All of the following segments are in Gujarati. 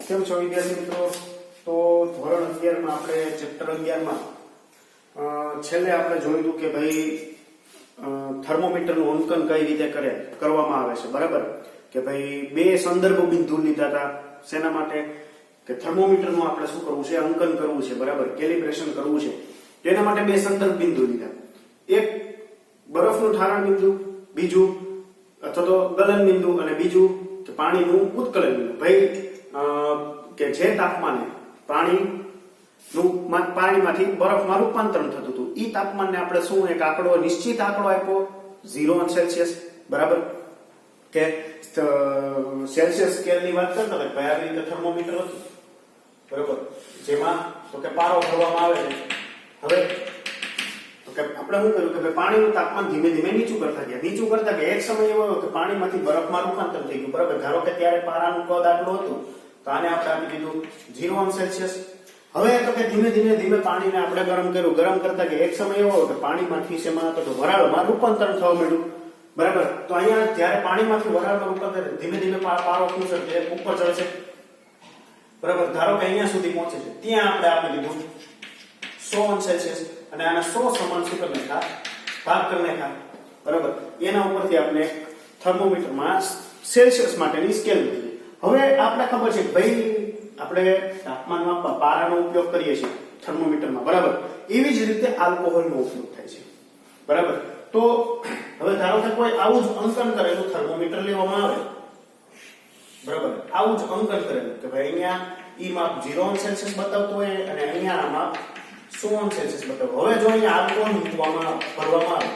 કેમ છો વિદ્યાર્થી મિત્રો? તો ધોરણ 11 માં આપણે ચેપ્ટર 11 માં છેલ્લે આપણે જોયું કે ભાઈ થર્મોમીટરનું અંકન કઈ રીતે કરવામાં આવે છે, બરાબર? કે ભાઈ બે સંદર્ભ બિંદુ લીધા હતા. શેના માટે? કે થર્મોમીટરનું આપણે શું કરવું છે? અંકન કરવું છે, બરાબર? કેલિબ્રેશન કરવું છે. તેના માટે બે સંદર્ભ બિંદુ લીધા. એક બરફનું ઠારણ બિંદુ, બીજું અથવા તો ગલન બિંદુ, અને બીજું કે પાણીનું ઉત્કલન બિંદુ. ભાઈ કે જે તાપમાને પાણીમાંથી બરફમાં રૂપાંતરણ થતું હતું, ઈ તાપમાનને આપણે શું એક આંકડો, નિશ્ચિત આંકડો આપ્યો 0 સેલ્સિયસ, બરાબર? કે સેલ્સિયસ સ્કેલની વાત કરતા હોય, ભાઈ આવી રીતે થર્મોમીટર હતું, બરાબર? જેમાં તો કે પારો ભરવામાં આવે છે. હવે આપણે શું કર્યું કે ભાઈ પાણીનું તાપમાન ધીમે ધીમે નીચું કરતા ગયા. એક સમય એવો આવ્યો કે પાણીમાંથી બરફમાં રૂપાંતર થઈ ગયું, બરાબર? ધારો કે ત્યારે પારાનું કદ આટલું હતું, તો આને આપણે આપી દીધું 0 સેલ્સિયસ. હવે તો કે ધીમે ધીમે પાણીને આપણે ગરમ કર્યું. ગરમ કરતા કે એક સમય એવો કે પાણીમાંથી શેમાં તો વરાળમાં રૂપાંતરણ થવા માંડ્યું, બરાબર? તો અહીંયા જ્યારે પાણીમાંથી વરાળમાં રૂપાંતર ધીમે પારો શું છે, ઉપર ચડશે, બરાબર? ધારો કે અહીંયા સુધી પહોંચે છે, ત્યાં આપણે આપી દીધું 100 સેલ્સિયસ, અને આના 100 સમાન શું કરી નાખા, ભાગ કરી નાખા, બરાબર? એના ઉપરથી આપણે થર્મોમીટરમાં સેલ્સિયસ માટેની સ્કેલ લીધી. હવે આપણે ખબર છે કે ભાઈ આપણે તાપમાન માપવા પારાનો ઉપયોગ કરીએ છીએ થર્મોમીટરમાં, બરાબર? એવી જ રીતે આલ્કોહોલનો ઉપયોગ થાય છે, બરાબર? તો હવે ધારો કે કોઈ આવું જ અંકન કરેલું થર્મોમીટર લેવામાં આવે, બરાબર? આવું જ અંકન કરેલું કે ભાઈ અહીંયા ઈ માપ 0 સેલ્સિયસ બતાવતું હોય અને અહીંયા આ માપ 100 સેલ્સિયસ બતાવતું. હવે જો અહીંયા આલ્કોહોલ મૂકવામાં ભરવામાં આવે,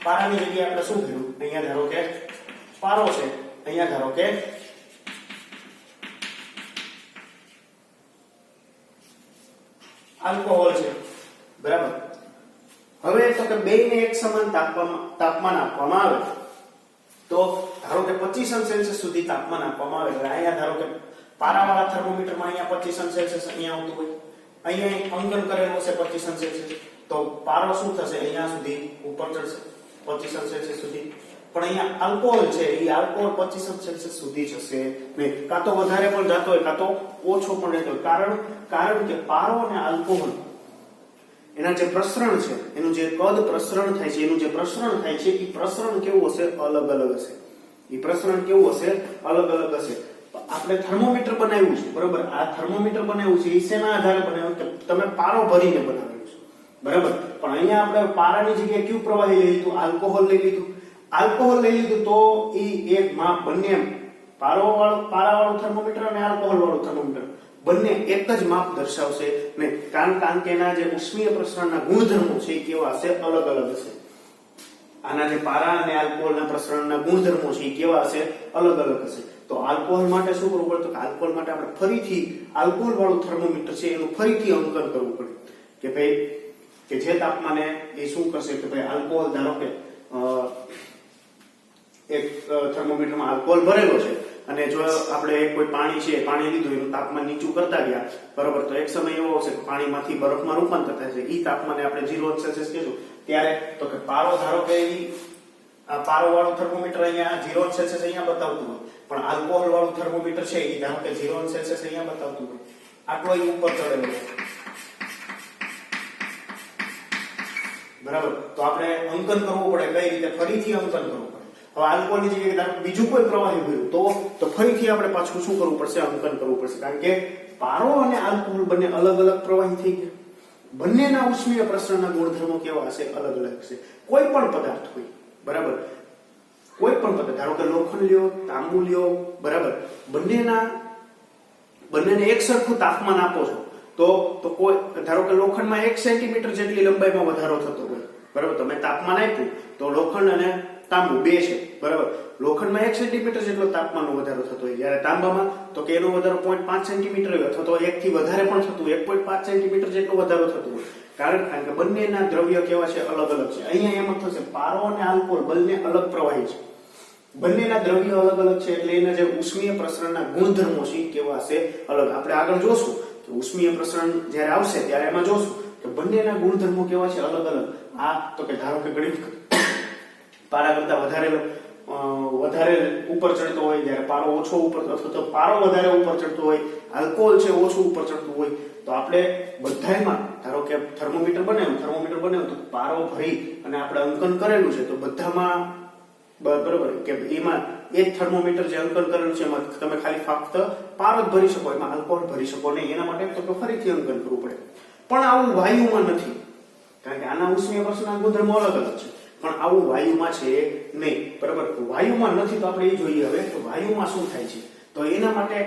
પારાની જગ્યાએ આપણે શું કર્યું? અહીંયા ધારો કે પારો છે, અહીંયા ધારો કે આલ્કોહોલ છે, બરાબર? હવે તો કે બેયને એક સમાન તાપમાન આપવામાં આવે, તો ધારો કે 25 સેલ્સિયસ સુધી તાપમાન આપવામાં આવે. અહીંયા ધારો કે પારાવાળા થર્મોમીટરમાં અહીંયા 25 સેલ્સિયસ અહીંયા આવતું હોય, અહીંયા અંકન કરેલું છે 25 સેલ્સિયસ, તો પારો શું થશે? અહીંયા સુધી ઉપર ચડશે 25 સેલ્સિયસ સુધી. પણ અહીંયા આલ્કોહોલ છે, એ આલ્કોહોલ 25 સેલ્સિયસ સુધી જશે નહીં, કાં તો વધારે પણ જતો હોય, કાં તો ઓછો પણ રહેતો હોય. કારણ કે પારો અને આલ્કોહોલ એના જે પ્રસરણ છે, એનું જે કદ પ્રસરણ થાય છે, એનું જે પ્રસરણ થાય છે, એ પ્રસરણ કેવું હશે? અલગ અલગ હશે. એ પ્રસરણ કેવું હશે? અલગ અલગ હશે. આપણે થર્મોમીટર બનાવ્યું છે, બરાબર? આ થર્મોમીટર બનાવ્યું છે એ શેના આધારે બનાવ્યું? કે તમે પારો ભરીને બનાવ્યું છે, બરાબર? પણ અહીંયા આપણે પારાની જગ્યાએ કયું પ્રવાહી લઈ લીધું? આલ્કોહોલ લઈ લીધું. આલ્કોહોલ લઈ લીધું તો એ એક માપ બંને પારાવાળું થર્મોમીટર અને આલ્કોહોલ વાળું થર્મોમીટર બંને એક જ માપ દર્શાવશે નહીં, કારણ કે એના જે ઉષ્મીય પ્રસરણના ગુણધર્મો છે એ કેવા હશે? અલગ અલગ હશે. આના જે પારા અને આલ્કોહોલના પ્રસરણના ગુણધર્મો છે એ કેવા હશે? અલગ અલગ હશે. તો આલ્કોહોલ માટે શું કરવું પડે? તો આલ્કોહોલ માટે આપણે ફરીથી આલ્કોહોલ વાળું થર્મોમીટર છે એનું ફરીથી અંકન કરવું પડે કે ભાઈ કે જે તાપમાને એ શું કરશે કે ભાઈ આલ્કોહોલ, ધારો કે એક થર્મોમીટરમાં આલ્કોહોલ ભરેલો છે અને જો આપણે કોઈ પાણી છે, પાણી લીધું, એનું તાપમાન નીચું કરતા ગયા, બરાબર? તો એક સમય એવો આવશે કે પાણીમાંથી બરફમાં રૂપાંતર થાય છે. ઈ તાપમાને આપણે 0 સેલ્સિયસ કહીશું ત્યારે તો કે પારો, ધારો કે આ પારો વાળું થર્મોમીટર અહીંયા 0 સેલ્સિયસ અહીંયા બતાવતું હોય, પણ આલ્કોહોલ વાળું થર્મોમીટર છે એ ધારો કે 0 સેલ્સિયસ અહીંયા બતાવતું હોય, આટલો ઈ ઉપર ચડેલો છે, બરાબર? તો આપણે અંકન કરવું પડે. કઈ રીતે? ફરીથી અંકન કરવું પડે. હવે આલ્કોહોલની જગ્યાએ બીજું કોઈ પ્રવાહી ભર્યું તો ફરીથી આપણે પાછું શું કરવું પડશે? અંકન કરવું પડશે, કારણ કે પારો અને આલ્કોહોલ બંને અલગ અલગ પ્રવાહી થઈ ગયા. બંનેના ઉષ્મીય પ્રસરણના ગુણધર્મો કેવા હશે? અલગ અલગ હશે. કોઈ પણ પદાર્થ હોય, બરાબર? કોઈ પણ પદાર્થ, ધારો કે લોખંડ લ્યો, તાંબુ લ્યો, બરાબર? બંનેને એક સરખું તાપમાન આપો છો તો કોઈ, ધારો કે લોખંડમાં 1 સેન્ટીમીટર જેટલી લંબાઈમાં વધારો થતો હોય, બરાબર? તમે તાપમાન આપ્યું તો લોખંડ અને તાંબુ બે છે, બરાબર? લોખંડમાં 1 સેન્ટીમીટર જેટલો તાપમાનનો વધારો થતો હોય, જ્યારે તાંબામાં તો કે એનો વધારો 0.5 સેન્ટીમીટર હોય, અથવા તો 1 થી વધારે પણ થતું હોય, 1.5 સેન્ટીમીટર જેટલો વધારો થતો હોય. કારણ કે બંનેના દ્રવ્ય કેવા છે? અલગ અલગ છે. અહીંયા એમ થશે પારો અને આલ્કોહોલ બંને અલગ પ્રવાહી છે, બંનેના દ્રવ્યો અલગ અલગ છે, એટલે એના જે ઉષ્મીય પ્રસરણના ગુણધર્મો છે કેવા હશે? અલગ. આપણે આગળ જોશું કે ઉષ્મીય પ્રસરણ જ્યારે આવશે ત્યારે એમાં જોશું કે બંનેના ગુણધર્મો કેવા છે? અલગ અલગ. આ તો કે ધારો કે ઘણી પારા કરતા વધારે વધારે ઉપર ચડતો હોય, જ્યારે પારો ઓછો ઉપર અથવા તો પારો વધારે ઉપર ચડતો હોય, આલ્કોહોલ છે ઓછું ઉપર ચડતું હોય, તો આપણે બધાયમાં ધારો કે થર્મોમીટર બનાવ્યું તો પારો ભરી અને આપણે અંકન કરેલું છે, તો બધામાં બરાબર કે એમાં એક થર્મોમીટર જે અંકન કરેલું છે એમાં તમે ખાલી ફક્ત પારો જ ભરી શકો, એમાં આલ્કોહોલ ભરી શકો નહીં. એના માટે તો ફરીથી અંકન કરવું પડે. પણ આવું વાયુમાં નથી, કારણ કે આના ઉષ્મીય પ્રશ્નના ગુણધર્મો અલગ અલગ છે, પણ આવું વાયુમાં છે નહીં. બરાબર, વાયુમાં નથી તો આપણે એ જોઈએ હવે તો વાયુમાં શું થાય છે. તો એના માટે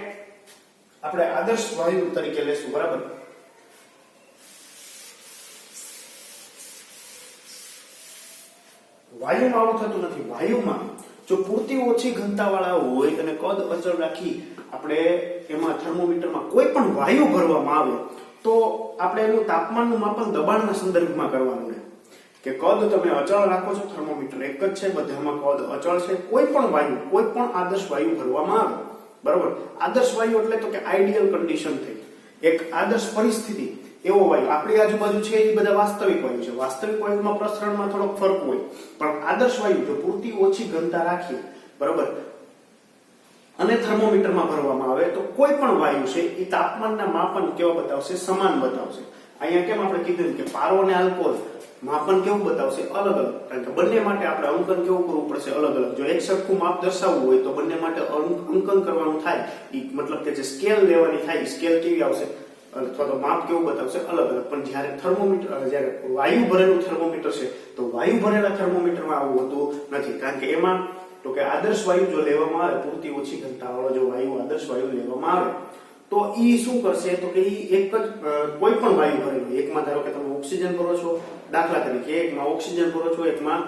આપણે આદર્શ વાયુ તરીકે લેશું. બરાબર, વાયુમાં આવું થતું નથી. વાયુમાં જો પૂરતી ઓછી ઘનતા વાળા હોય અને કદ અચળ રાખી આપણે એમાં થર્મોમીટરમાં કોઈ પણ વાયુ ભરવામાં આવે તો આપણે એનું તાપમાનનું માપન દબાણના સંદર્ભમાં કરવાનું રહે. કે કદ તમે અચળ રાખો છો, થર્મોમીટર એક જ છે, બધામાં કદ અચળ છે. કોઈ પણ વાયુ, કોઈ પણ આદર્શ વાયુ ભરવામાં આવે, બરાબર, આદર્શ વાયુ એટલે તો કે આઈડિયલ કન્ડિશન થઈ, એક આદર્શ પરિસ્થિતિ, એવો વાયુ. આપણી આજુબાજુ છે એ બધા વાસ્તવિક વાયુ છે. વાસ્તવિક વાયુમાં પ્રસરણમાં થોડોક ફરક હોય, પણ આદર્શ વાયુ જો પૂરતી ઓછી ઘનતા રાખીએ, બરાબર, અને થર્મોમીટરમાં ભરવામાં આવે તો કોઈ પણ વાયુ છે એ તાપમાનના માપન કેવા બતાવશે? સમાન બતાવશે. અહીંયા કેમ આપણે કીધું કે પારો અને આલ્કોહોલ માપન કેવું બતાવશે? અલગ અલગ. કારણ કે બંને માટે આપણે અંકન કેવું કરવું પડશે? અલગ અલગ. જો એક સરખું માપ દર્શાવવું હોય તો બંને માટે અંકન કરવાનું થાય, મતલબ કે જે સ્કેલ લેવાની થાય, સ્કેલ કેવી આવશે અથવા તો માપ કેવું બતાવશે? અલગ અલગ. પણ જ્યારે થર્મોમીટર, જ્યારે વાયુ ભરેલું થર્મોમીટર છે તો વાયુ ભરેલા થર્મોમીટરમાં આવું હોતું નથી. કારણ કે એમાં તો કે આદર્શ વાયુ જો લેવામાં આવે, પૂરતી ઓછી ઘનતા વાળો જો વાયુ આદર્શ વાયુ લેવામાં આવે તો ઈ શું કરશે? તો કે ઈ એક જ કોઈ પણ વાયુ ભરેલું, એકમાં ધારો કે તમે ઓક્સિજન ભરો છો, દાખલા તરીકે એકમાં ઓક્સિજન ભરો છો, એકમાં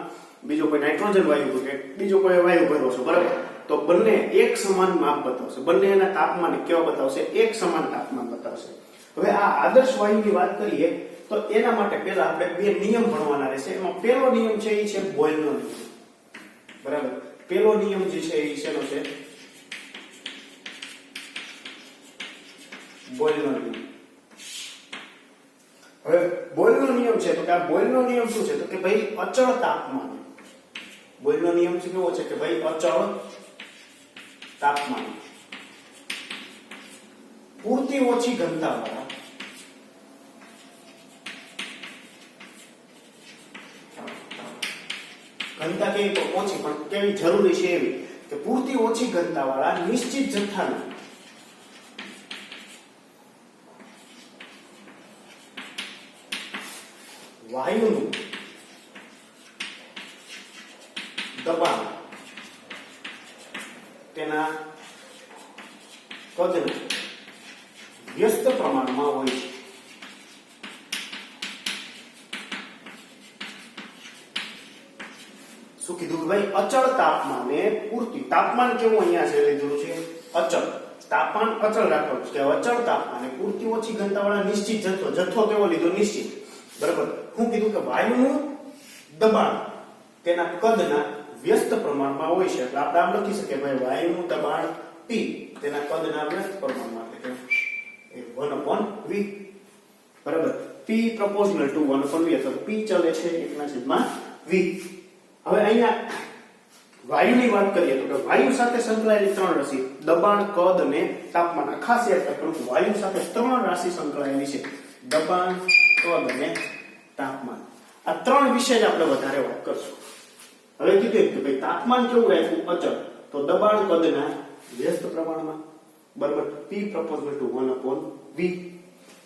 બીજો કોઈ નાઇટ્રોજન વાયુ કે બીજો કોઈ વાયુ ભરો છો, બરાબર, તો બંને એક સમાન માપ બતાવશે. બંને એના તાપમાન કેવા બતાવશે? એક સમાન તાપમાન બતાવશે. હવે આ આદર્શ વાયુની વાત કરીએ તો એના માટે પહેલા આપણે બે નિયમ ભણવાના રહેશે. એમાં પહેલો નિયમ છે એ છે બોયલનો નિયમ. બરાબર, પહેલો નિયમ જે છે એ શેનો છે? બોયલનો નિયમ. હવે બોયલનો નિયમ છે તો કે આ બોયલનો નિયમ શું છે? તો કે ભાઈ અચળ તાપમાન. બોયલનો નિયમ છે કેવો છે? કે ભાઈ અચળ તાપમાન, પૂરતી ઓછી ઘનતા વાળા ઘનતા કેવી તો ઓછી, પણ કેવી જરૂરી છે એવી કે પૂરતી ઓછી ઘનતા વાળા નિશ્ચિત જથ્થાના વાયુનું દબાણ તેના કદને વ્યસ્ત પ્રમાણમાં હોય છે. શું કીધું કે ભાઈ અચળ તાપમાને પૂરતી, તાપમાન કેવું અહીંયા છે લીધું છે? અચળ. તાપમાન અચળ રાખવાનું છે. અચળ તાપમાને પૂરતી ઓછી ઘનતા વાળા નિશ્ચિત જથ્થો, જથ્થો કેવો લીધો? નિશ્ચિત. બરાબર, હું કીધું કે વાયુનું દબાણ તેના કદના વ્યસ્ત પ્રમાણમાં હોય છે. એટલે આપણે આમ લખી શકીએ ભાઈ વાયુનું દબાણ P તેના કદના વ્યસ્ત પ્રમાણમાં, એટલે કે 1/v. બરાબર, P proportional to 1/v અથવા P ચલે છે 1/v. હવે અહીંયા વાયુની વાત કરીએ તો કે વાયુ સાથે સંકળાયેલી ત્રણ રાશિ, દબાણ, કદ અને તાપમાન. ખાસ યાદ રાખવાનું, વાયુ સાથે ત્રણ રાશિ સંકળાયેલી છે, દબાણ, કદ અને તાપમાન. આ ત્રણ વિશે જ આપણે વધારે વાત કરશું. હવે કીધું કે ભાઈ તાપમાન કેવું રાખ્યું? અચળ. તો દબાણ કદના વ્યસ્ત પ્રમાણમાં. બરાબર, P proportional to 1/v.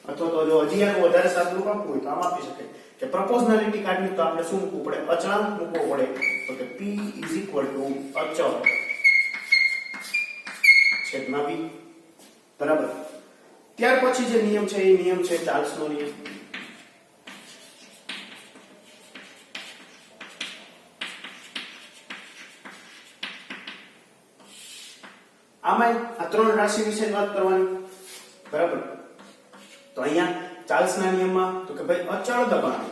અથવા તો જો હજી આનું વધારે સાદું આપવું હોય તો આમ આપી શકે કે પ્રોપોર્શનાલિટી કાઢવી તો આપણે શું મૂકવું પડે? અચળાંક મૂકવો પડે. તો કે P અચળ છેદમાં v. બરાબર, ત્યાર પછી જે નિયમ છે એ નિયમ છે ચાર્લ્સનો નિયમ. આમાં આ ત્રણ રાશિ વિશે વાત કરવાની. બરાબર, તો અહીંયા ચાર્લ્સના નિયમમાં તો કે ભાઈ અચળ દબાણ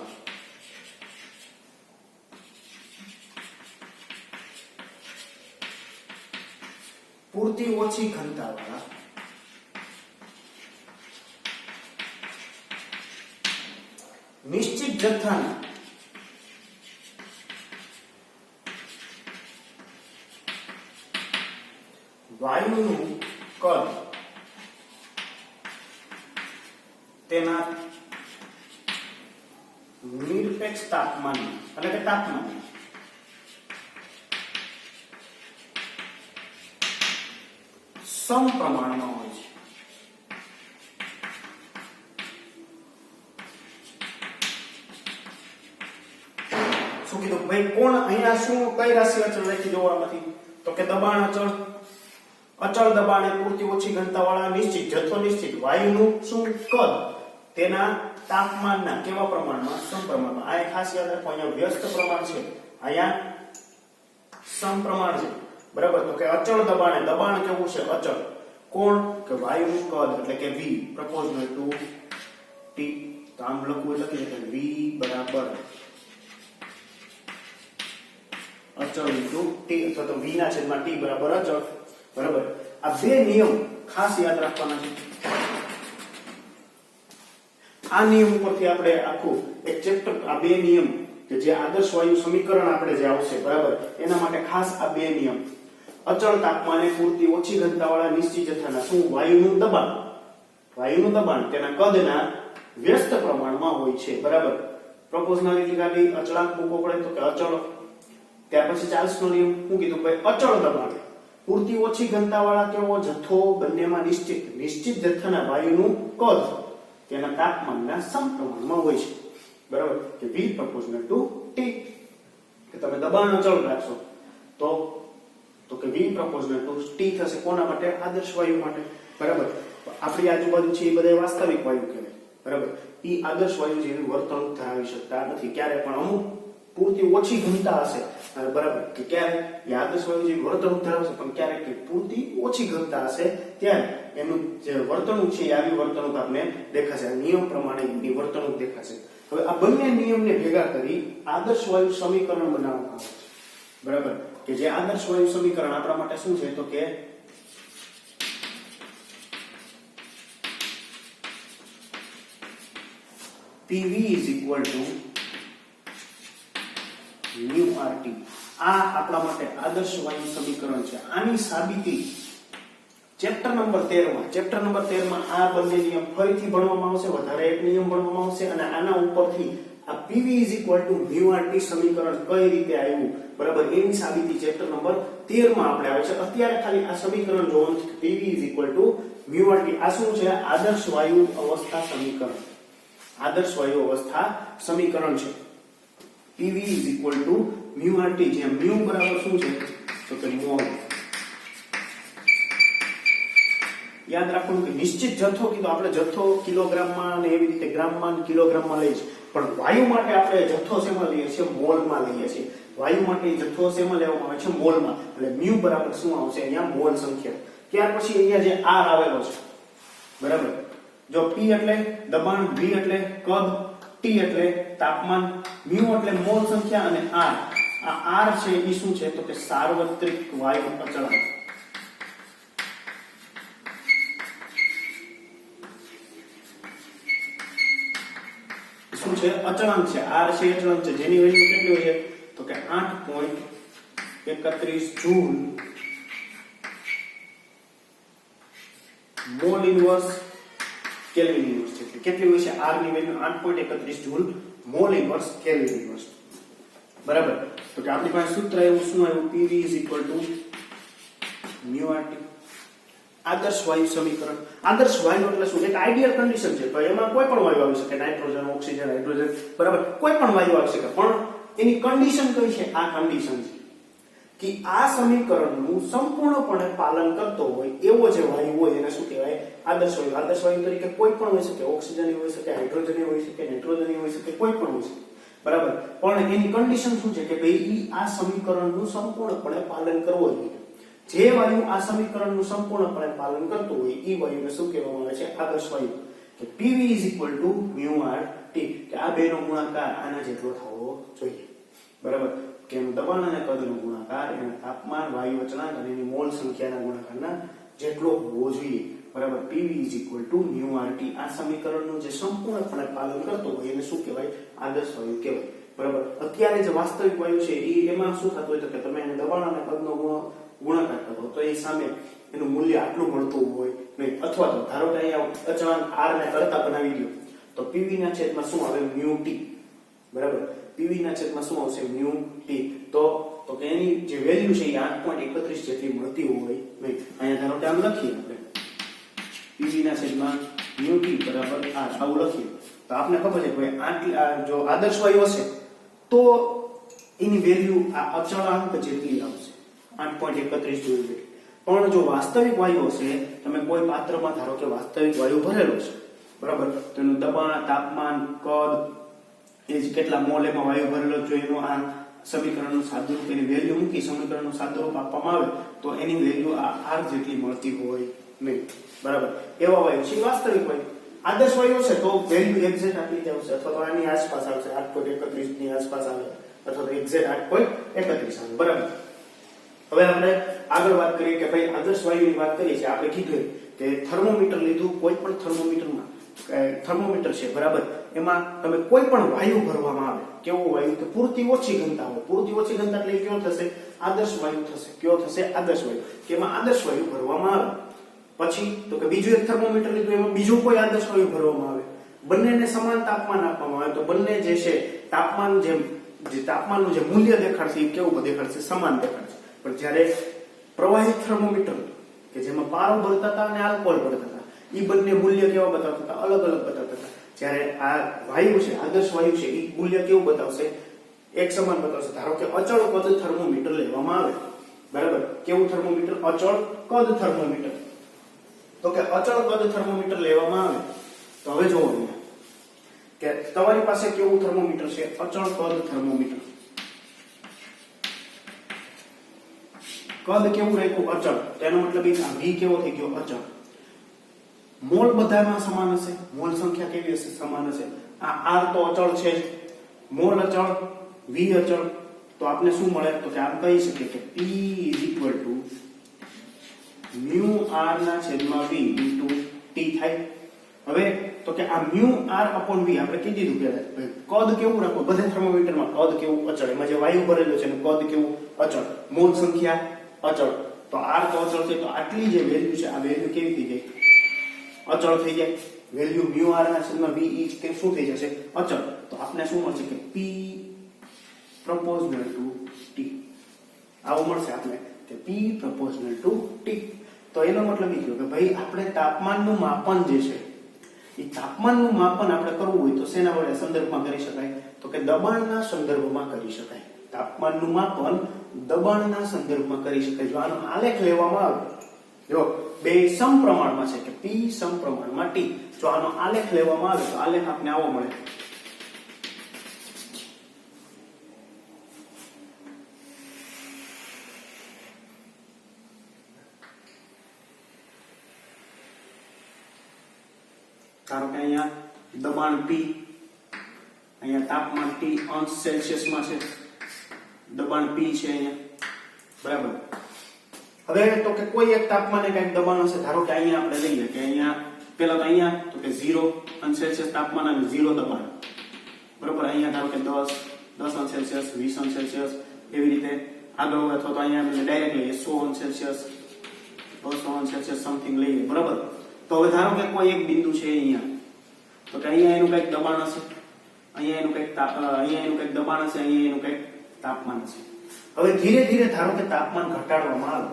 પૂરતી ઓછી ઘનતા વાળા નિશ્ચિત જથ્થાના વાયુનું કદ તેના નિરપેક્ષ તાપમાન એટલે કે તાપમાન સમપ્રમાણમાં હોય છે. શું કીધું ભાઈ? કોણ અહીંયા શું કઈ રાશિ અચળ લખી જોવામાંથી? તો કે દબાણ અચળ. અચળ દબાણે પૂરતી ઓછી ઘનતા વાળા નિશ્ચિત જથ્થો નિશ્ચિત વાયુનું શું કદ તેના તાપમાનના કેવા પ્રમાણમાં? સમપ્રમાણમાં. આ ખાસ યાદ રાખો, અહીંયા વ્યસ્ત પ્રમાણ છે, અહીંયા સમપ્રમાણ છે. બરાબર. તો કે અચળ દબાણે, દબાણ કેવું છે? અચળ. કોણ? કે વાયુનું કદ એટલે કે v પ્રપોઝનલ ટુ t. તો આમ લખવું લખી શકે v બરાબર અચળ ઇન્ટુ t અથવા તો v ના છેદમાં t બરાબર અચળ. બરાબર. આ બે નિયમ ખાસ યાદ રાખવાના છે. આ નિયમ ઉપરથી આપણે આખું એક ચેપ્ટર, આ બે નિયમ કે જે આદર્શ વાયુ સમીકરણ આપણે જે આવશે, બરાબર, એના માટે ખાસ આ બે નિયમ. અચળ તાપમાને પૂરતી ઓછી ઘનતાવાળા નિશ્ચિત જથ્થાના શું? વાયુનું દબાણ. વાયુનું દબાણ તેના કદના વ્યસ્ત પ્રમાણમાં હોય છે. બરાબર. પ્રોપોઝનાલિટી કાઢી અચળાંક મૂકવો પડે તો કે અચળ. ત્યાર પછી ચાર્લ્સનો નિયમ શું કીધું ભાઈ? અચળ દબાણ પૂરતી ઓછી ઘનતાવાળા કેવો જથ્થો બંનેમાં નિશ્ચિત જથ્થાના વાયુનું કદ તેના તાપમાનના સમપ્રમાણમાં હોય છે. બરાબર. કે v proportional to t. કે તમે દબાણ અચળ રાખશો તો કે v proportional to t થશે. કોના માટે? આદર્શ વાયુ માટે. બરાબર. આપણી આજુબાજુ છે એ બધા વાસ્તવિક વાયુ કહેવાય. બરાબર. એ આદર્શ વાયુ જેવી વર્તણૂક ધરાવી શકતા નથી. ક્યારે પણ અમુક પૂરતી ઓછી ઘનતા હશે, બરાબર, કે ક્યારે એ આદર્શ વાયુ જેવી વર્તણૂક ધરાવશે, પણ ક્યારેક પૂરતી ઓછી ઘનતા હશે ત્યારે એનું જે વર્તણૂક છે એ આવી વર્તણૂક આપણે દેખાશે. નિયમ પ્રમાણે એની વર્તણૂક દેખાશે. હવે આ બંને નિયમને ભેગા કરી આદર્શ વાયુ સમીકરણ બનાવવામાં આવે છે. બરાબર. કે જે આદર્શ વાયુ સમીકરણ આપણા માટે શું છે? તો કે PV is equal to mu RT. આ આપણા માટે આદર્શ વાયુ સમીકરણ છે. આની સાબિતી ચેપ્ટર નંબર 13 માં આ બંને નિયમ ફરીથી ભણવામાં આવશે. વધારે એક નિયમ ભણવામાં આવશે અને આના ઉપરથી આ PV is equal to mu RT સમીકરણ કઈ રીતે આવ્યું, બરાબર, એની સાબિતી ચેપ્ટર નંબર 13 માં આપણે આવે છે. અત્યારે ખાલી આ સમીકરણ જોવાનું છે. PV is equal to mu RT. આ શું છે? આદર્શ વાયુ અવસ્થા સમીકરણ. આદર્શ વાયુ અવસ્થા સમીકરણ છે. PV is equal to mu RT. જ્યાં mu બરાબર શું છે? તો કે મોલ. યાદ રાખવાનું કે નિશ્ચિત જથ્થો કીધો આપણે, જથ્થો કિલોગ્રામમાં અને એવી રીતે ગ્રામમાં કિલોગ્રામમાં લઈએ છીએ, પણ વાયુ માટે આપણે જથ્થો શેમાં લઈએ છીએ? મોલમાં લઈએ છીએ. વાયુ માટે જથ્થો શેમાં લેવામાં આવે છે? મોલમાં. એટલે mu બરાબર શું આવશે? અહીંયા મોલ સંખ્યા. ત્યાર પછી અહીંયા જે R આવેલો છે, બરાબર, જો P એટલે દબાણ, V એટલે કદ, T એટલે તાપમાન, mu એટલે મોલ સંખ્યા અને આ R છે એ શું છે? તો કે સાર્વત્રિક વાયુ અચળાંક. શું છે? અચળાંક છે. R છે અચળાંક છે, જેની વેલ્યુ કેટલી હોય છે? તો કે 8.31 joule mall inverse kelvin inverse છે. કેટલી હોય છે? R ની value 8.31 joule mall inverse kelvin inverse. બરાબર. તો કે આપણી પાસે સૂત્ર એવું શું આવ્યું? PV is equal to mu RT. આદર્શ વાયુ સમીકરણ. આદર્શ વાયુ એટલે શું? એક આઈડિયલ કન્ડિશન છે. તો એમાં કોઈ પણ વાયુ આવી શકે, નાઇટ્રોજન, ઓક્સિજન, હાઇડ્રોજન, બરાબર, કોઈ પણ વાયુ આવી શકે, પણ એની કન્ડિશન કઈ છે? આ કન્ડિશન છે કે આ સમીકરણનું સંપૂર્ણપણે પાલન કરતો હોય એવો જે વાયુ હોય એને શું કહેવાય? આદર્શ વાયુ. આદર્શ વાયુ તરીકે કોઈ પણ હોઈ શકે, ઓક્સિજન હોઈ શકે, હાઇડ્રોજન હોઈ શકે, નાઇટ્રોજન હોઈ શકે, કોઈ પણ હોઈ શકે, બરાબર, પણ એની કન્ડિશન શું છે? કે ભાઈ આ સમીકરણનું સંપૂર્ણપણે પાલન કરવો જોઈએ. જે વાયુ આ સમીકરણનું સંપૂર્ણપણે પાલન કરતો હોય એ વાયુને શું કહેવામાં આવે છે? આદર્શ વાયુ. કે PV is equal to mu RT. કે આ બેનો ગુણાકાર આના જેટલો થવો જોઈએ. બરાબર. કે એનું દબાણ અને કદનો ગુણાકાર એના તાપમાન, વાયુ અચળાંક અને એની મોલ સંખ્યાના ગુણાકારના જેટલો હોવો જોઈએ. બરાબર. PV is equal to mu RT. આ સમીકરણનું જે સંપૂર્ણપણે પાલન કરતો હોય એને શું કહેવાય? આદર્શ વાયુ કહેવાય. બરાબર. અત્યારે જે વાસ્તવિક વાયુ છે એમાં શું થતું હોય તો કે તમે એને દબાણ અને કદનો ગુણાકાર કરો તો એ સામે એનું મૂલ્ય આટલું મળતું હોય નહીં. અથવા તો ધારો કે અહીંયા અચળાંક r ને કરતા બનાવી દો તો pv ના છેદમાં શું આવે mu t, બરાબર. pv ના છેદમાં શું આવશે mu t. તો કે એની જે વેલ્યુ છે એ 8.31 જેટલી મળતી હોય નહીં. અહીંયા ધારો કે આમ લખીએ આપણે pv ના છેદમાં mu t બરાબર r આવું લખીએ તો આપને ખબર છે કે જો આદર્શ વાયુ હશે તો એની વેલ્યુ આ અચળાંક જેટલી આવશે 8.31 જોઈએ. પણ જો વાસ્તવિક વાયુ હશે, તમે કોઈ પાત્રમાં ધારો કે વાસ્તવિક વાયુ ભરેલો છે, બરાબર, તો એનું દબાણ, તાપમાન, કદ, એ જ કેટલા મોલ એમાં વાયુ ભરેલો છે એનું આ સમીકરણનું સાદુરૂપ એની વેલ્યુ મૂકી સમીકરણનું સાદુરૂપ આપવામાં આવે તો એની વેલ્યુ આ r જેટલી મળતી હોય નહીં, બરાબર. એવા વાયુ છે વાસ્તવિક વાયુ. આદર્શ વાયુ છે તો વેલ્યુ એક્ઝેક્ટ આટલી જ આવશે અથવા તો આની આસપાસ આવશે, 8.31 ની આસપાસ આવે અથવા તો એક્ઝેક્ટ 8.31 આવે, બરાબર. હવે આપણે આગળ વાત કરીએ કે ભાઈ આદર્શ વાયુની વાત કરીએ છીએ. આપણે કીધું કે થર્મોમીટર લીધું, કોઈ પણ થર્મોમીટર છે, બરાબર, એમાં તમે કોઈ પણ વાયુ ભરવામાં આવે, કેવો વાયુ કે પૂરતી ઓછી ઘનતા હોય. પૂરતી ઓછી ઘનતા એટલે કયો થશે આદર્શ વાયુ થશે. કયો થશે આદર્શ વાયુ. કે એમાં આદર્શ વાયુ ભરવામાં આવે. પછી તો કે બીજું એક થર્મોમીટર લીધું એમાં બીજું કોઈ આદર્શ વાયુ ભરવામાં આવે. બંનેને સમાન તાપમાન આપવામાં આવે તો બંને જે છે તાપમાન જે તાપમાનનું જે મૂલ્ય દેખાડશે એ કેવું દેખાડશે સમાન દેખાડશે. પણ જ્યારે પ્રવાહી થર્મોમીટર કે જેમાં પારો ભરતા હતા અને આલ્કોહોલ ભરતા હતા એ બંને મૂલ્ય કેવા બતાવતા હતા અલગ અલગ બતાવતા હતા. જ્યારે આ વાયુ છે આદર્શ વાયુ છે એ મૂલ્ય કેવું બતાવશે એક સમાન બતાવશે. ધારો કે અચળ કદ થર્મોમીટર લેવામાં આવે, બરાબર. કેવું થર્મોમીટર? અચળ કદ થર્મોમીટર. તો કે અચળ કદ થર્મોમીટર લેવામાં આવે તો હવે જોવો અહીંયા કે તમારી પાસે કેવું થર્મોમીટર છે અચળ કદ થર્મોમીટર. કદ કેવું રાખ્યું અચળ, તેનો મતલબ એ v કેવો થઈ ગયો અચળ. મોલ બધામાં સમાન હશે, મોલ સંખ્યા કેવી હશે સમાન હશે. આ r તો અચળ છે, મોલ અચળ, v અચળ, તો આપણે શું મળે તો કે આપ કહી શકીએ કે p mu r ના છેદમાં v t થાય. હવે તો કે આ mu r upon v આપણે કીધી દીધું કે કદ કેવું રાખવું બધે થર્મોમીટરમાં કદ કેવું અચળ, એમાં જે વાયુ ભરેલો છે એનું કદ કેવું અચળ, મોલ સંખ્યા અચળ. તો r તો અચળ છે તો આટલી જે વેલ્યુ છે આ વેલ્યુ કેવી થઈ જાય અચળ થઈ જાય. વેલ્યુ mu r ના છેદમાં v e કે શું થઈ જશે અચળ. તો આપણે શું મળશે કે p proportional to t આવું મળશે આપણે કે p proportional to t. તો એનો મતલબ એ થયો કે ભાઈ આપણે તાપમાનનું માપન જે છે એ તાપમાનનું માપન આપણે કરવું હોય તો શેના વડે સંદર્ભમાં કરી શકાય તો કે દબાણના સંદર્ભમાં કરી શકાય. તાપમાનનું માપન દબાણના સંદર્ભમાં કરી શકાય. જો આનો આલેખ લેવામાં આવે, જો બે સમપ્રમાણમાં છે કે p સમપ્રમાણમાં t, જો આનો આલેખ લેવામાં આવે તો આલેખ આપને આવો મળે. ધારો કે અહીંયા દબાણ p, અહીંયા તાપમાન T અંશ સેલ્સિયસમાં છે, દબાણ p છે અહીંયા, બરાબર. હવે તો કે કોઈ એક તાપમાને કઈક દબાણ હશે. ધારો કે અહીંયા આપણે લઈએ કે અહીંયા પેલા તો અહીંયા તો કે 0 અંશ સેલ્સિયસ તાપમાન અને 0 દબાણ, બરાબર. અહીંયા ધારો કે 10 અંશ સેલ્સિયસ, 20 અંશ સેલ્સિયસ, એવી રીતે આગળ અથવા તો અહીંયા આપણે ડાયરેક્ટ લઈએ 100 અંશ સેલ્સિયસ, 200 અંશ સેલ્સિયસ સમથિંગ લઈએ, બરાબર. તો હવે ધારો કે કોઈ એક બિંદુ છે અહીંયા તો કે અહીંયા એનું કઈક દબાણ હશે, અહીંયા એનું કઈક દબાણ હશે, અહીંયા એનું કઈક તાપમાન હશે. હવે ધીરે ધીરે ધારો કે તાપમાન ઘટાડવામાં આવે,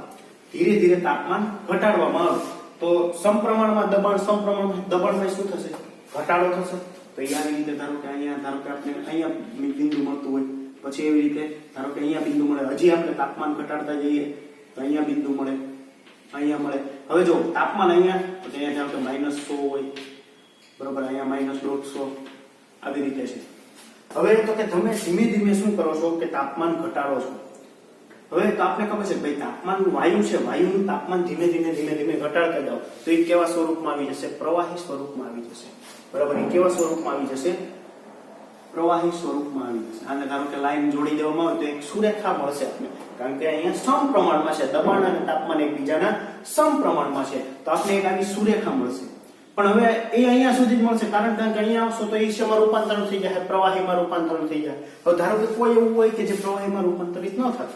ધીરે ધીરે તાપમાન ઘટાડવામાં આવે તો સમપ્રમાણમાં દબાણમાં શું થશે ઘટાડો થશે. તો અહીંયા રીતે ધારો કે આપણે અહીંયા બિંદુ મળતું હોય, પછી એવી રીતે ધારો કે અહીંયા બિંદુ મળે, હજી આપણે તાપમાન ઘટાડતા જઈએ તો અહીંયા બિંદુ મળે, અહીંયા મળે. હવે જો તાપમાન અહીંયા તો અહીંયા ધારો કે -100 હોય, બરોબર, અહીંયા -150 આવી રીતે છે. હવે તો કે તમે ધીમે ધીમે શું કરો છો કે તાપમાન ઘટાડો છો. હવે તો આપણે ખબર છે ભાઈ તાપમાન વાયુ છે, વાયુનું તાપમાન ધીમે ધીમે ઘટાડતા જાઓ તો એ કેવા સ્વરૂપમાં આવી જશે પ્રવાહી સ્વરૂપમાં આવી જશે, બરાબર. એ કેવા સ્વરૂપમાં આવી જશે પ્રવાહી સ્વરૂપમાં આવી જશે. આને ધારો કે લાઈન જોડી દેવામાં આવે તો એક સુરેખા મળશે આપણે, કારણ કે અહીંયા સમપ્રમાણમાં છે, દબાણ અને તાપમાન એકબીજાના સમપ્રમાણમાં છે તો આપણે એક આવી સુરેખા મળશે. પણ હવે એ અહીંયા સુધી જ મળશે, કારણ કે અહીંયા આવશો તો ઈશ્વરમાં રૂપાંતરણ થઈ જાય, પ્રવાહીમાં રૂપાંતરણ થઈ જાય. હવે ધારો કે કોઈ એવું હોય કે જે પ્રવાહીમાં રૂપાંતરિત ન થાય,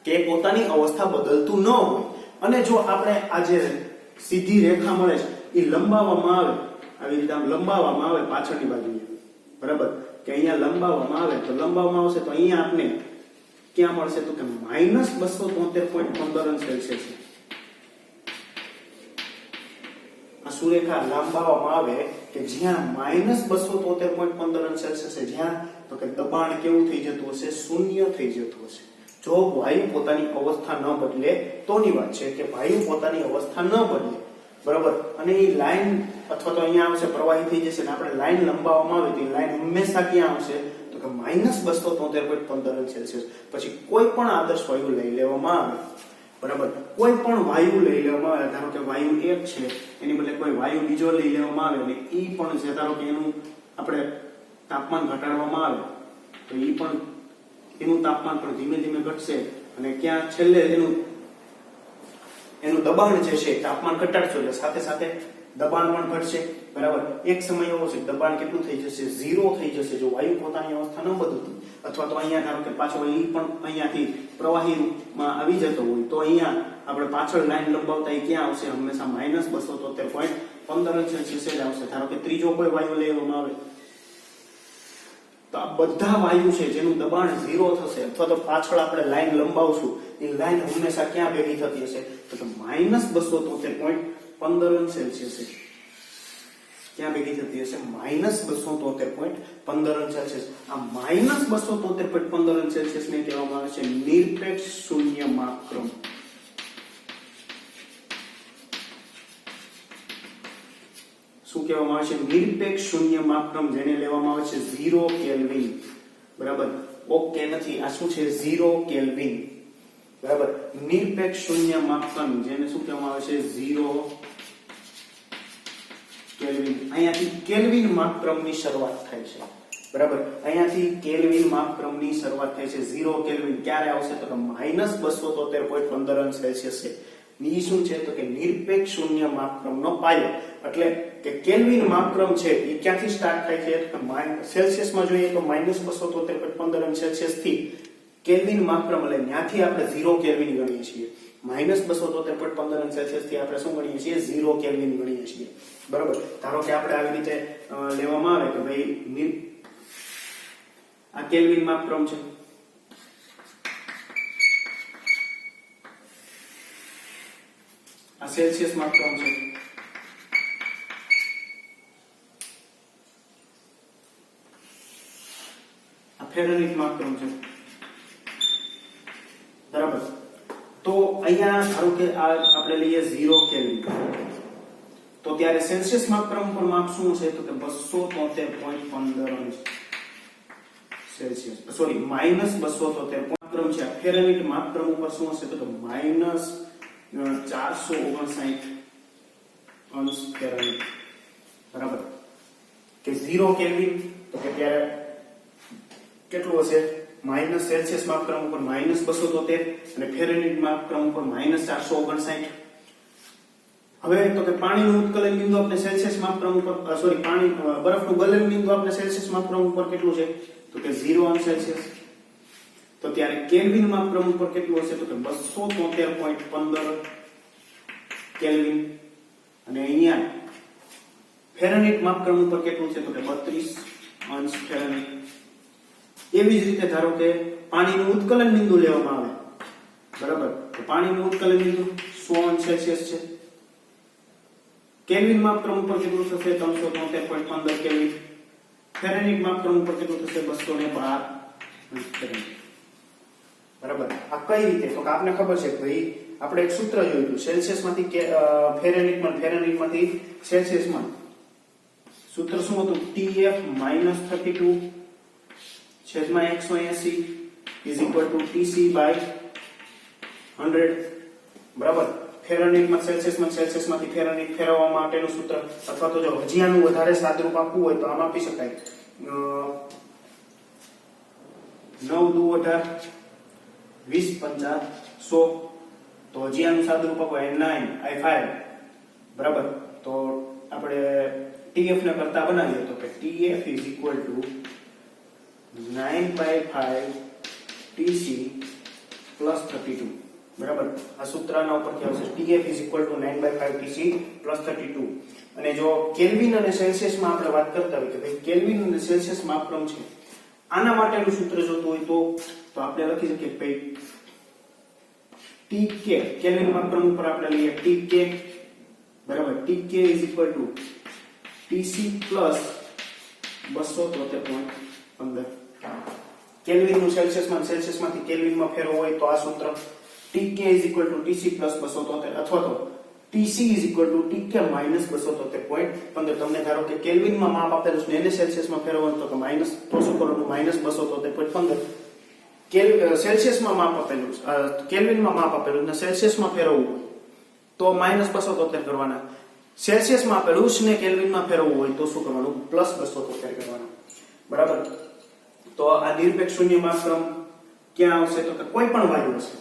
કે પોતાની અવસ્થા બદલતું ન હોય, અને જો આપણે આ જે સીધી રેખા મળે છે એ લંબાવવામાં આવે, આવી રીતે આમ લંબાવવામાં આવે પાછળની બાજુએ, બરાબર, કે અહીંયા લંબાવવામાં આવે તો લંબાવવામાં આવશે તો અહીંયા આપને ક્યાં મળશે તો કે -273.15 સેલ્સિયસ. આ સુરેખા લંબાવવામાં આવે કે જ્યાં -273.15 સેલ્સિયસ છે, જ્યાં તો કે દબાણ કેવું થઈ જતું હશે, શૂન્ય થઈ જતું હશે. જો વાયુ પોતાની અવસ્થા ન બદલે તોની વાત છે કે વાયુ પોતાની અવસ્થા ન બદલે, બરાબર, અને એ લાઈન અથવા તો અહીંયા આવશે પ્રવાહી થઈ જશે ને આપણે લાઈન લંબાવવામાં આવે તો એ લાઈન હંમેશા ક્યાં આવશે તો કે -273.15 સેલ્સિયસ. પછી કોઈ પણ આદર્શ વાયુ લઈ લેવામાં આવે, બરાબર, કોઈ પણ વાયુ લઈ લેવામાં આવે, ધારો કે વાયુ એક છે એની બદલે કોઈ વાયુ બીજો લઈ લેવામાં આવે અને એ પણ છે, ધારો કે એનું આપણે તાપમાન ઘટાડવામાં આવે તો એ પણ એનું તાપમાન પણ ધીમે ધીમે ઘટશે અને ક્યાં છેલ્લે એનું દબાણ જે છે તાપમાન ઘટાડશો એટલે સાથે સાથે દબાણ પણ ઘટશે, બરાબર. એક સમય એવો છે દબાણ કેટલું થઈ જશે, 0 થઈ જશે જો વાયુ પોતાની અવસ્થા ન બદલતી. અથવા તો અહીંયા ધારો કે પાછો એ પણ અહીંયાથી પ્રવાહીમાં આવી જતો હોય તો અહીંયા આપણે પાછળ લાઈન લંબાવતા એ ક્યાં આવશે, હંમેશા -273.15 સેલ્સિયસ જ આવશે. ધારો કે ત્રીજો કોઈ વાયુ લેવામાં આવે તો આ બધા વાયુ છે જેનું દબાણ 0 થશે અથવા તો પાછળ આપણે લાઈન લંબાવશું એ લાઈન હંમેશા ક્યાં ભેગી થતી હશે તો કે -273.15 સેલ્સિયસ. ક્યાં ભેગી થતી હશે, -273.15 સેલ્સિયસ. આ -273.15 સેલ્સિયસ ને કહેવામાં આવે છે નિરપેક્ષ શૂન્ય માપક્રમ. શું કહેવામાં આવે છે, નિરપેક્ષ શૂન્ય માપક્રમ, જેને લેવામાં આવે છે 0 કેલ્વિન, બરાબર. ઓકે નથી, આ શું છે 0 કેલ્વિન, બરાબર. નિરપેક્ષ શૂન્ય માપક્રમ જેને શું કહેવામાં આવે છે 0 કેલ્વિન. અહીંયાથી કેલ્વિન માપક્રમની શરૂઆત થાય છે, બરાબર. અહીંયાથી કેલ્વિન માપક્રમની શરૂઆત થાય છે. 0 કેલ્વિન ક્યારે આવશે તો કે -273.15 સેલ્સિયસ છે. ની શું છે તો કે નિરપેક્ષ શૂન્ય માપક્રમનો પાયો. એટલે કે કેલ્વિન માપક્રમ છે એ ક્યાંથી સ્ટાર્ટ થાય છે તો સેલ્સિયસમાં જોઈએ તો -273.15 સેલ્સિયસ થી કેલ્વિન માપક્રમ એટલે ત્યાંથી આપણે 0 કેલ્વિન ગણીએ છીએ. -273.15 સેલ્સિયસ થી આપણે શું ગણીએ છીએ 0 કેલ્વિન ગણીએ છીએ, બરાબર. ધારો કે આપણે આવી રીતે લેવામાં આવે કે ભાઈ આ કેલ્વિન માપક્રમ છે, આ સેલ્સિયસ માપક્રમ છે, આ ફેરનહીટ માપક્રમ છે, બરાબર. તો અહીંયા ધારો કે આ આપણે લઈએ 0 કેલ્વિન તો ત્યારે સેલ્સિયસ માપક્રમ પર માપ શું છે તો કે 273.15 સેલ્સિયસ, સોરી -273 માપક્રમ છે. ફેરનહીટ માપક્રમ ઉપર શું હશે તો કે -459 અંશ ફેરનહીટ, બરાબર. કે 0 કેલ્વિન તો કે ત્યારે કેટલું હશે, માઇનસ સેલ્સિયસ માપક્રમ ઉપર -273 અને ફેરનહીટ માપક્રમ ઉપર -459. હવે તો કે પાણીનું ઉત્કલન બિંદુ આપણે સેલ્સિયસ માપક્રમ ઉપર સોરી પાણી બરફનું ગલન બિંદુ આપણે સેલ્સિયસ માપક્રમ ઉપર કેટલું છે તો કે 0 અંશ સેલ્સિયસ. તો ત્યારે કેલ્વિન માપક્રમ ઉપર કેટલું હશે તો કે 273.15 કેલ્વિન. અને અહીંયા ફેરનહીટ માપક્રમ ઉપર કેટલું છે તો કે 32 અંશ ફેરનહીટ. એવી જ રીતે ધારો કે પાણીનું ઉત્કલન બિંદુ લેવામાં આવે, બરાબર. તો પાણીનું ઉત્કલન બિંદુ 100 અંશ સેલ્સિયસ છે. કેલ્વિન માપક્રમ ઉપર કેટલું થશે 373.15 કેલ્વિન. ફેરનહીટ માપક્રમ ઉપર કેટલું થશે 212 અંશ ફેરનહીટ, બરાબર. આ કઈ રીતે તો કે આપને ખબર છે કે ભાઈ આપણે એક સૂત્ર જોયું હતું સેલ્સિયસમાંથી ફેરનહીટમાંથી સેલ્સિયસમાં સૂત્ર શું હતું, TF -32 છેદમાં 180 is equal to TC by 100, બરાબર. ફેરનહીટમાં સેલ્સિયસમાંથી ફેરનહીટ ફેરવવા માટેનું સૂત્ર, અથવા તો જો હજી આનું વધારે સાદરૂપ આપવું હોય તો આમ આપી શકાય 9 દુ 18 20 50 100. તો હજી આનું સાદરૂપ આપો n9 i5, બરાબર. તો આપણે TF ને કરતા બનાવીએ તો કે TF is equal two 9/5 TC + 32, બરાબર. આ સૂત્રના ઉપરથી આવશે TF = 9/5 TC + 32. અને જો કેલ્વિન અને સેલ્સિયસમાં આપણે વાત કરતા હોય કે ભાઈ કેલ્વિન અને સેલ્સિયસ માપક્રમ છે, આના માટેનું સૂત્ર જોતું હોય તો આપણે લખી શકીએ કે ભાઈ TK કેલ્વિન માપક્રમ ઉપર આપણે લઈએ TK બરાબર. TK = TC + 273.15. કેલ્વિન નું સેલ્સિયસમાંથી કેલ્વિનમાં ફેરવો હોય તો આ સૂત્ર TK = TC + 273 અથવા તો TC = TK - 273.15. તમને ધારો કે કેલ્વિનમાં માપ આપેલું છે એને સેલ્સિયસમાં ફેરવવાનું તો કે માઈનસ તો શું કરવાનું -273.15. સેલ્સિયસમાં માપ આપેલું કેલ્વિનમાં માપ આપેલું ને સેલ્સિયસમાં ફેરવવું તો -273 કરવાના. સેલ્સિયસમાં આપેલું છે ને કેલ્વિનમાં ફેરવવું હોય તો શું કરવાનું +273 કરવાના. બરાબર. તો આ નિરપેક્ષ શૂન્ય માપક્રમ ક્યાં આવશે તો કે કોઈ પણ વાયુ હશે,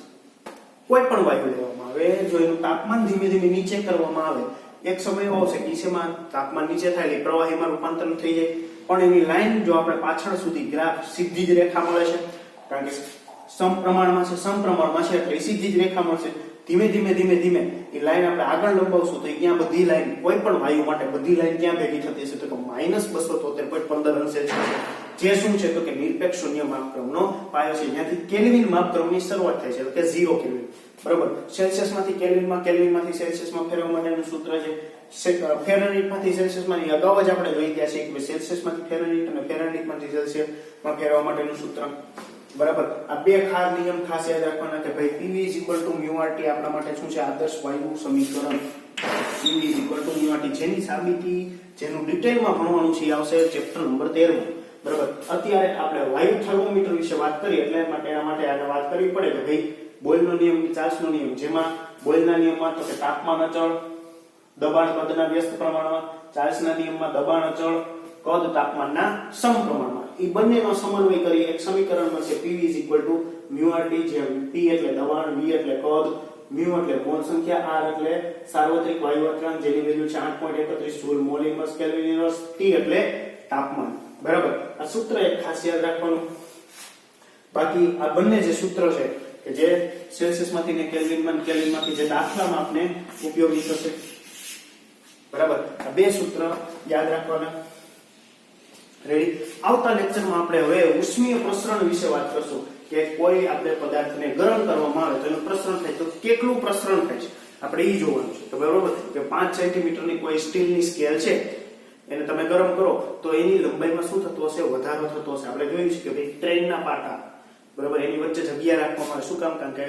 કોઈ પણ વાયુ લેવામાં આવે, જો એનું તાપમાન ધીમે ધીમે નીચે કરવામાં આવે, એક સમય એવો આવશે કે જેમાં તાપમાન નીચે થાય એટલે પ્રવાહીમાં રૂપાંતરણ થઈ જાય, પણ એની લાઈન જો આપણે પાછળ સુધી ગ્રાફ સીધી જ રેખા મળે છે, કારણ કે સમપ્રમાણમાં છે એટલે સીધી જ રેખા મળશે. ધીમે ધીમે એ લાઈન આપણે આગળ લંબાવશું તો ત્યાં બધી લાઈન કોઈ પણ વાયુ માટે બધી લાઈન ક્યાં ભેગી થતી હશે તો કે -273.15 જે શું છે તો કે નિરપેક્ષ શૂન્ય માપક્રમનો પાયો છે, જ્યાંથી કેલ્વિન માપક્રમની શરૂઆત થાય છે એટલે કે 0 કેલ્વિન. બરાબર. સેલ્સિયસમાંથી કેલ્વિનમાં, કેલ્વિનમાંથી સેલ્સિયસમાં ફેરવવા માટેનું સૂત્ર છે ફેરનહીટમાંથી સેલ્સિયસમાં. અગાઉ જ આપણે જોઈ ગયા છે કે સેલ્સિયસમાંથી ફેરનહીટ અને ફેરનહીટમાંથી સેલ્સિયસમાં ફેરવવા માટેનું સૂત્ર. બરાબર. આ બે ખાસ નિયમ ખાસ યાદ રાખવાના કે ભાઈ PV = μRT આપણા માટે શું છે આદર્શ વાયુ સમીકરણ. PV = μRT જેની સાબિતી જેનું ડિટેલમાં ભણવાનું છે આવશે ચેપ્ટર નંબર 13 માં. બરાબર. અત્યારે આપણે વાયુ થર્મોમીટર વિશે વાત કરી એટલે એના માટે આને વાત કરવી પડે કે ભાઈ બોયલનો નિયમ, ચાર્લ્સનો નિયમ, જેમાં બોયલના નિયમમાં તો કે તાપમાન અચળ, દબાણ કદના વ્યસ્ત પ્રમાણમાં, ચાર્લ્સના નિયમમાં દબાણ અચળ, કદ તાપમાનના સમપ્રમાણમાં. એ બંનેનો સમન્વય કરી એક સમીકરણ મળશે PV = μRT, જ્યાં P એટલે દબાણ, V એટલે કદ, μ એટલે મોલ સંખ્યા, R એટલે સાર્વત્રિક વાયુ અચળાંક જેની વેલ્યુ છે 8.31 joule mall inverse kelvin inverse, T એટલે તાપમાન. બરાબર. આ સૂત્ર એક ખાસ યાદ રાખવાનું. બાકી આ બંને જે સૂત્ર છે કે જે સેલ્સિયસમાંથી ને કેલ્વિનમાંથી જે દાખલામાં આપણે ઉપયોગી થશે. બરાબર. આ બે સૂત્ર યાદ રાખવાના. રેડી. આવતા લેક્ચરમાં આપણે હવે ઉષ્મીય પ્રસરણ વિશે વાત કરશું કે કોઈ આપણે પદાર્થને ગરમ કરવામાં આવે તો એનું પ્રસરણ થાય તો કેટલું પ્રસરણ થાય છે આપણે એ જોવાનું છે. તો બરાબર કે 5 સેન્ટીમીટરની કોઈ સ્ટીલની સ્કેલ છે એને તમે ગરમ કરો તો એની લંબાઈમાં શું થતું હશે, વધારો થતો હશે. આપણે જોયું છે કે ભાઈ ટ્રેનના પાટા, બરાબર, એની વચ્ચે જગ્યા રાખવામાં આવે. શું કામ? કારણ કે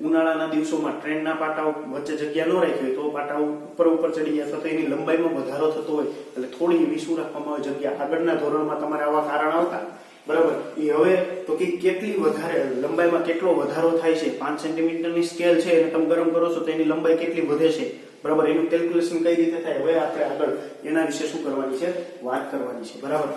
ઉનાળાના દિવસોમાં ટ્રેનના પાટા વચ્ચે જગ્યા ન રાખી હોય તો પાટા ઉપર ચડી જાય, તો એની લંબાઈમાં વધારો થતો હોય એટલે થોડી એવી શું રાખવામાં આવે જગ્યા. આગળના ધોરણમાં તમારે આવા કારણ આવતા. બરાબર. એ હવે તો કે કેટલી વધારે લંબાઈમાં કેટલો વધારો થાય છે, 5 સેન્ટીમીટરની સ્કેલ છે એને તમે ગરમ કરો છો તો એની લંબાઈ કેટલી વધે છે. બરાબર. એનું કેલ્ક્યુલેશન કઈ રીતે થાય હવે આપણે આગળ એના વિશે શું કરવાની છે, વાત કરવાની છે. બરાબર.